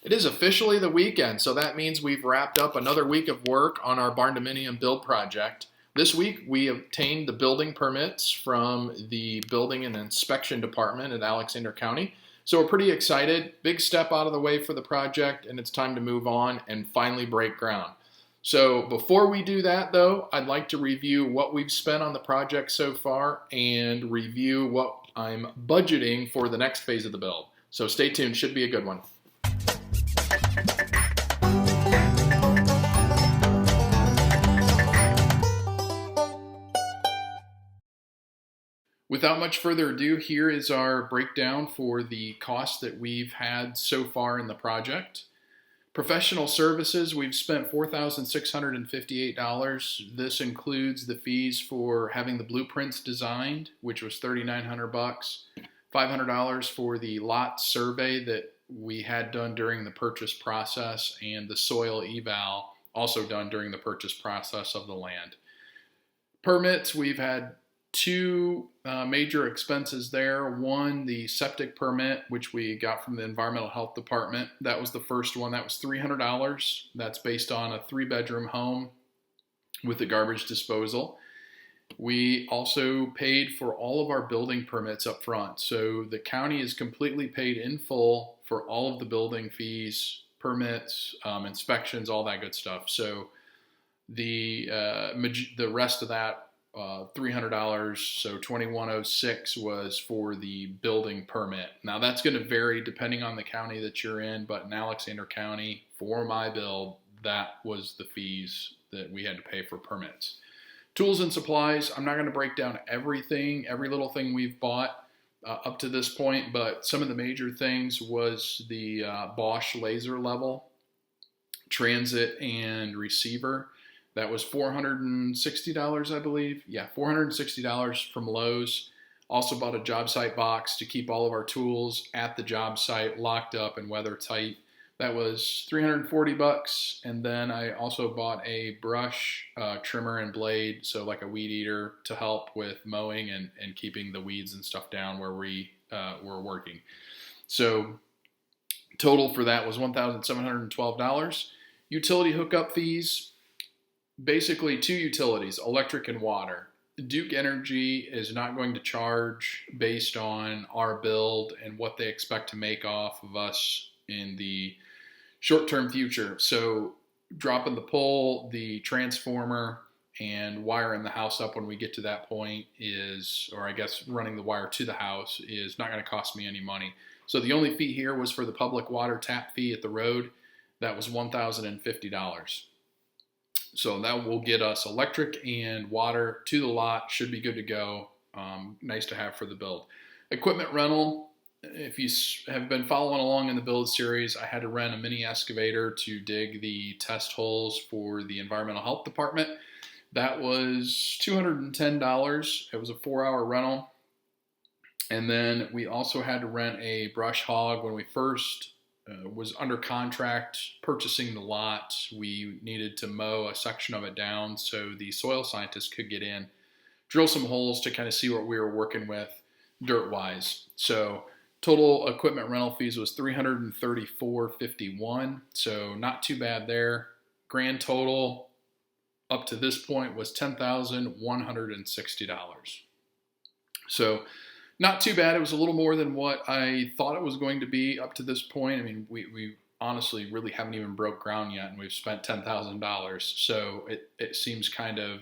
It is officially the weekend, so that means we've wrapped up another week of work on our Barndominium build project. This week we obtained the building permits from the Building and Inspection Department at Alexander County. So we're pretty excited. Big step out of the way for the project, and it's time to move on and finally break ground. So before we do that though, I'd like to review what we've spent on the project so far and review what I'm budgeting for the next phase of the build. So stay tuned, should be a good one. Without much further ado, here is our breakdown for the cost that we've had so far in the project. Professional services, we've spent $4,658. This includes the fees for having the blueprints designed, which was $3,900, $500 for the lot survey that we had done during the purchase process, and the soil eval also done during the purchase process of the land. Permits, we've had two major expenses there. One, the septic permit, which we got from the Environmental Health Department. That was the first one. That was $300. That's based on a 3-bedroom home with the garbage disposal. We also paid for all of our building permits up front. So the county is completely paid in full for all of the building fees, permits, inspections, all that good stuff. So the rest of that, $300, so $2,106 was for the building permit. Now that's going to vary depending on the county that you're in, but in Alexander County, for my build, that was the fees that we had to pay for permits. Tools and supplies, I'm not going to break down everything, every little thing we've bought up to this point, but some of the major things was the Bosch laser level, transit, and receiver. That was $460, I believe. Yeah, $460 from Lowe's. Also bought a job site box to keep all of our tools at the job site locked up and weather tight. That was $340. And then I also bought a brush trimmer and blade, so like a weed eater, to help with mowing and keeping the weeds and stuff down where we were working. So total for that was $1,712. Utility hookup fees. Basically 2 utilities, electric and water. Duke Energy is not going to charge based on our build and what they expect to make off of us in the short-term future. So dropping the pole, the transformer, and wiring the house up when we get to that point is, or I guess running the wire to the house, is not going to cost me any money. So the only fee here was for the public water tap fee at the road. That was $1,050. So that will get us electric and water to the lot. Should be good to go. Nice to have for the build. Equipment rental. If you have been following along in the build series, I had to rent a mini excavator to dig the test holes for the Environmental Health Department. That was $210. It was a 4-hour rental. And then we also had to rent a brush hog when we first was under contract purchasing the lot. We needed to mow a section of it down so the soil scientists could get in, drill some holes to kind of see what we were working with dirt-wise. So total equipment rental fees was $334.51, so not too bad there. Grand total up to this point was $10,160. So not too bad. It was a little more than what I thought it was going to be up to this point. I mean, we honestly really haven't even broke ground yet, and we've spent $10,000. So it seems kind of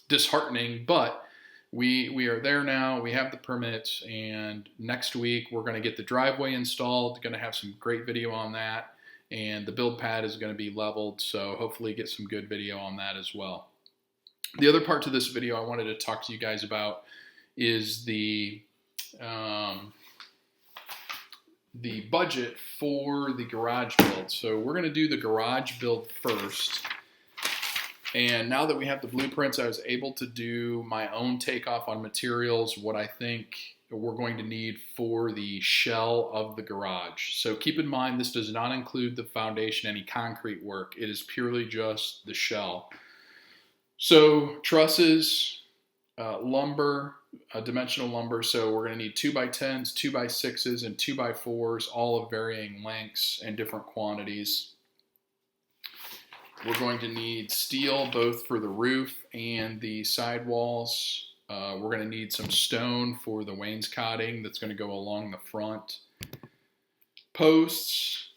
disheartening, but we are there now. We have the permits, and next week we're going to get the driveway installed. Going to have some great video on that, and the build pad is going to be leveled, so hopefully get some good video on that as well. The other part to this video I wanted to talk to you guys about is the budget for the garage build. So we're going to do the garage build first. And now that we have the blueprints, I was able to do my own takeoff on materials, what I think we're going to need for the shell of the garage. So keep in mind, this does not include the foundation, any concrete work. It is purely just the shell. So trusses, lumber, dimensional lumber. So we're going to need 2x10s, 2x6s, and 2x4s, all of varying lengths and different quantities. We're going to need steel both for the roof and the sidewalls. We're going to need some stone for the wainscoting that's going to go along the front. Posts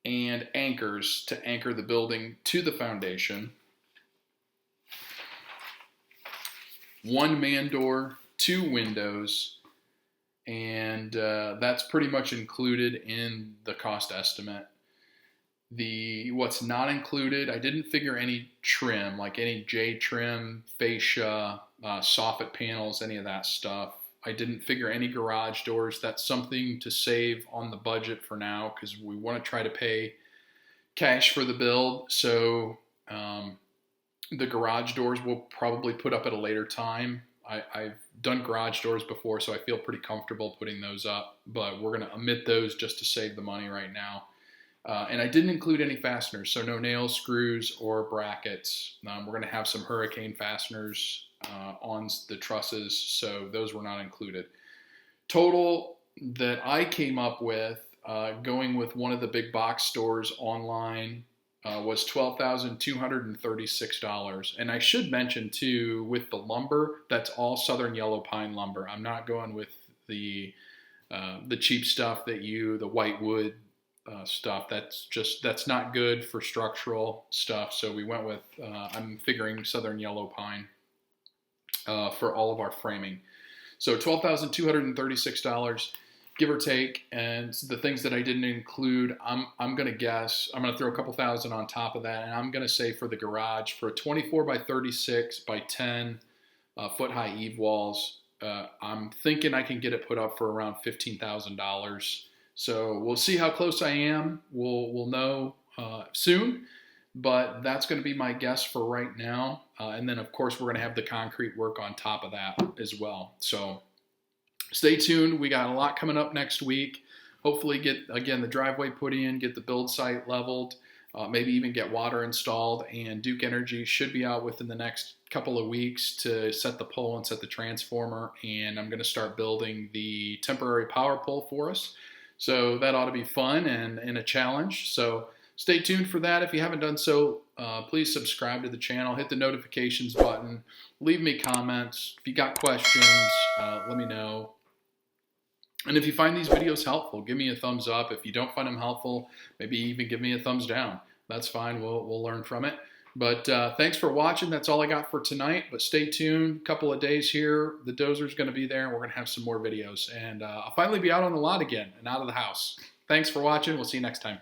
and anchors to anchor the building to the foundation. 1 man door, 2 windows, and that's pretty much included in the cost estimate. What's not included, I didn't figure any trim, like any J trim, fascia, soffit panels, any of that stuff. I didn't figure any garage doors. That's something to save on the budget for now because we want to try to pay cash for the build. So the garage doors we'll probably put up at a later time. I've done garage doors before, so I feel pretty comfortable putting those up, but we're going to omit those just to save the money right now. And I didn't include any fasteners, so no nails, screws, or brackets. We're going to have some hurricane fasteners on the trusses, so those were not included. Total that I came up with, going with one of the big box stores online, was $12,236. And I should mention too, with the lumber, that's all southern yellow pine lumber. I'm not going with the cheap stuff the white wood stuff. That's not good for structural stuff. So we went with, I'm figuring southern yellow pine for all of our framing. So $12,236, give or take. And the things that I didn't include, I'm going to guess, I'm going to throw a couple thousand on top of that. And I'm going to say for the garage, for a 24 by 36 by 10 foot high eave walls, I'm thinking I can get it put up for around $15,000. So we'll see how close I am. We'll know soon, but that's going to be my guess for right now. And then, of course, we're going to have the concrete work on top of that as well. So stay tuned. We got a lot coming up next week. Hopefully get, again, the driveway put in, get the build site leveled, maybe even get water installed. And Duke Energy should be out within the next couple of weeks to set the pole and set the transformer. And I'm going to start building the temporary power pole for us. So that ought to be fun and a challenge. So stay tuned for that. If you haven't done so, please subscribe to the channel, hit the notifications button, leave me comments. If you got questions, let me know. And if you find these videos helpful, give me a thumbs up. If you don't find them helpful, maybe even give me a thumbs down. That's fine. We'll learn from it. But thanks for watching. That's all I got for tonight. But stay tuned. A couple of days here. The dozer's going to be there, and we're going to have some more videos. And I'll finally be out on the lot again and out of the house. Thanks for watching. We'll see you next time.